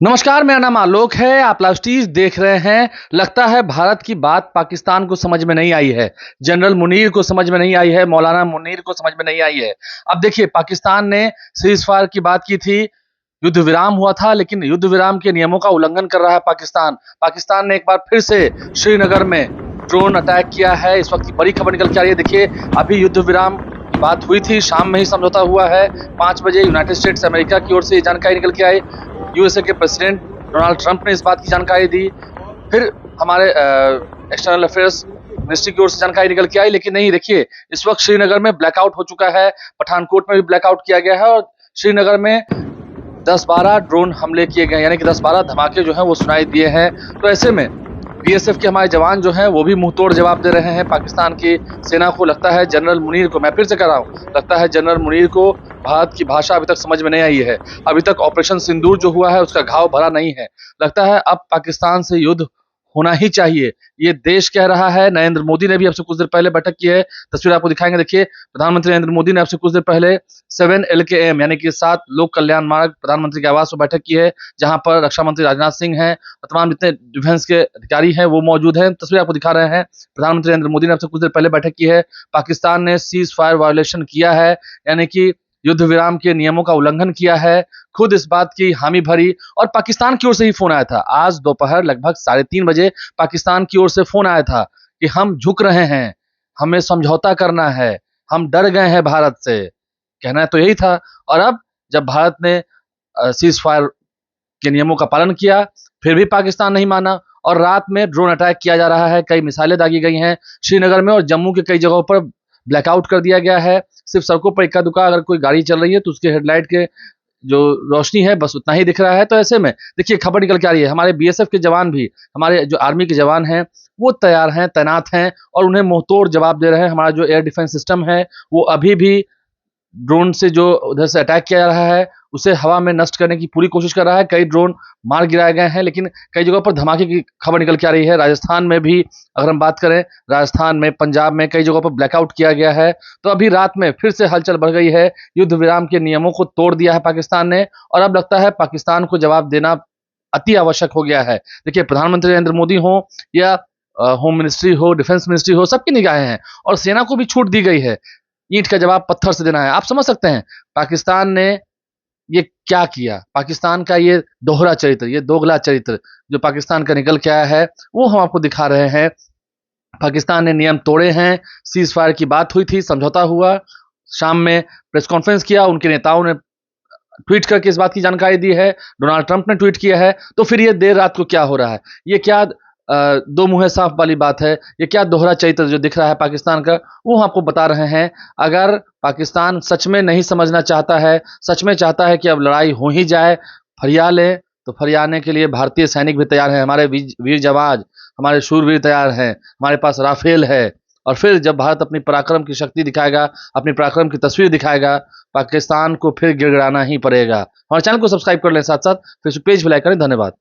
नमस्कार, मेरा नाम आलोक है। आप लाइव टीज देख रहे हैं। लगता है भारत की बात पाकिस्तान को समझ में नहीं आई है, जनरल मुनीर को समझ में नहीं आई है, मौलाना मुनीर को समझ में नहीं आई है। अब देखिए, पाकिस्तान ने सीज फायर की बात की थी, युद्ध विराम हुआ था, लेकिन युद्ध विराम के नियमों का उल्लंघन कर रहा है पाकिस्तान। पाकिस्तान ने एक बार फिर से श्रीनगर में ड्रोन अटैक किया है। इस वक्त की बड़ी खबर निकल के आ रही है। देखिए, अभी युद्ध विराम की बात हुई थी, शाम में ही समझौता हुआ है। 5 बजे यूनाइटेड स्टेट्स अमेरिका की ओर से ये जानकारी निकल के आई। यूएसए के प्रेसिडेंट डोनाल्ड ट्रंप ने इस बात की जानकारी दी। फिर हमारे एक्सटर्नल अफेयर्स मिनिस्ट्री की ओर से जानकारी निकल के आई। लेकिन नहीं, देखिए, इस वक्त श्रीनगर में ब्लैकआउट हो चुका है, पठानकोट में भी ब्लैकआउट किया गया है और श्रीनगर में 10-12 ड्रोन हमले किए गए, यानी कि 10-12 धमाके जो हैं वो सुनाई दिए हैं। तो ऐसे में बीएसएफ के हमारे जवान जो हैं वो भी मुंह तोड़ जवाब दे रहे हैं पाकिस्तान की सेना को। लगता है जनरल मुनीर को, मैं फिर से कह रहा हूँ, लगता है जनरल मुनीर को भारत की भाषा अभी तक समझ में नहीं आई है। अभी तक ऑपरेशन सिंदूर जो हुआ है उसका घाव भरा नहीं है। लगता है अब पाकिस्तान से युद्ध होना ही चाहिए, ये देश कह रहा है। नरेंद्र मोदी ने भी आपसे कुछ देर पहले बैठक की है, तस्वीर आपको दिखाएंगे। देखिए, प्रधानमंत्री नरेंद्र मोदी ने आपसे कुछ देर पहले 7 LKM यानी कि 7 लोक कल्याण मार्ग प्रधानमंत्री के आवास पर बैठक की है, जहां पर रक्षा मंत्री राजनाथ सिंह हैं और तमाम जितने डिफेंस के अधिकारी हैं वो मौजूद हैं। तस्वीर आपको दिखा रहे हैं। प्रधानमंत्री नरेंद्र मोदी ने आपसे कुछ देर पहले बैठक की है। पाकिस्तान ने सीज फायर वायोलेशन किया है, यानी कि युद्ध विराम के नियमों का उल्लंघन किया है। खुद इस बात की हामी भरी और पाकिस्तान की ओर से ही फोन आया था। आज दोपहर लगभग 3:30 बजे पाकिस्तान की ओर से फोन आया था कि हम झुक रहे हैं, हमें समझौता करना है, हम डर गए हैं भारत से। कहना तो यही था। और अब जब भारत ने सीज फायर के नियमों का पालन किया, फिर भी पाकिस्तान नहीं माना और रात में ड्रोन अटैक किया जा रहा है। कई मिसाइलें दागी गई हैं श्रीनगर में और जम्मू के कई जगहों पर ब्लैकआउट कर दिया गया है। सिर्फ सड़कों पर इक्का दुक्का अगर कोई गाड़ी चल रही है तो उसके हेडलाइट के जो रोशनी है बस उतना ही दिख रहा है। तो ऐसे में देखिए, खबर निकल के आ रही है, हमारे बीएसएफ के जवान भी, हमारे जो आर्मी के जवान हैं वो तैयार हैं, तैनात हैं और उन्हें मुंहतोड़ जवाब दे रहे हैं। हमारा जो एयर डिफेंस सिस्टम है वो अभी भी ड्रोन से जो उधर से अटैक किया जा रहा है उसे हवा में नष्ट करने की पूरी कोशिश कर रहा है। कई ड्रोन मार गिराए गए हैं, लेकिन कई जगहों पर धमाके की खबर निकल के आ रही है। राजस्थान में भी अगर हम बात करें, राजस्थान में, पंजाब में कई जगहों पर ब्लैकआउट किया गया है। तो अभी रात में फिर से हलचल बढ़ गई है। युद्ध विराम के नियमों को तोड़ दिया है पाकिस्तान ने और अब लगता है पाकिस्तान को जवाब देना अति आवश्यक हो गया है। देखिए, प्रधानमंत्री नरेंद्र मोदी हो या होम मिनिस्ट्री हो, डिफेंस मिनिस्ट्री हो, सबकी निगाहें हैं और सेना को भी छूट दी गई है। ईंट का जवाब पत्थर से देना है। आप समझ सकते हैं पाकिस्तान ने ये क्या किया। पाकिस्तान का ये दोहरा चरित्र, ये दोगला चरित्र जो पाकिस्तान का निकल के आया है वो हम आपको दिखा रहे हैं। पाकिस्तान ने नियम तोड़े हैं। सीज फायर की बात हुई थी, समझौता हुआ, शाम में प्रेस कॉन्फ्रेंस किया, उनके नेताओं ने ट्वीट करके इस बात की जानकारी दी है, डोनाल्ड ट्रंप ने ट्वीट किया है। तो फिर ये देर रात को क्या हो रहा है? ये क्या दो मुंह साफ वाली बात है? ये क्या दोहरा चरित्र जो दिख रहा है पाकिस्तान का, वो हम आपको बता रहे हैं। अगर पाकिस्तान सच में नहीं समझना चाहता है, सच में चाहता है कि अब लड़ाई हो ही जाए, फरिया ले, तो फरियाने के लिए भारतीय सैनिक भी तैयार हैं। हमारे वीर जवान, हमारे शूरवीर तैयार हैं, हमारे पास राफेल है। और फिर जब भारत अपनी पराक्रम की शक्ति दिखाएगा, अपनी पराक्रम की तस्वीर दिखाएगा, पाकिस्तान को फिर गिड़गिड़ाना ही पड़ेगा। हमारे चैनल को सब्सक्राइब कर लें, साथ साथ फेसबुक पेज भी लाइक करें। धन्यवाद।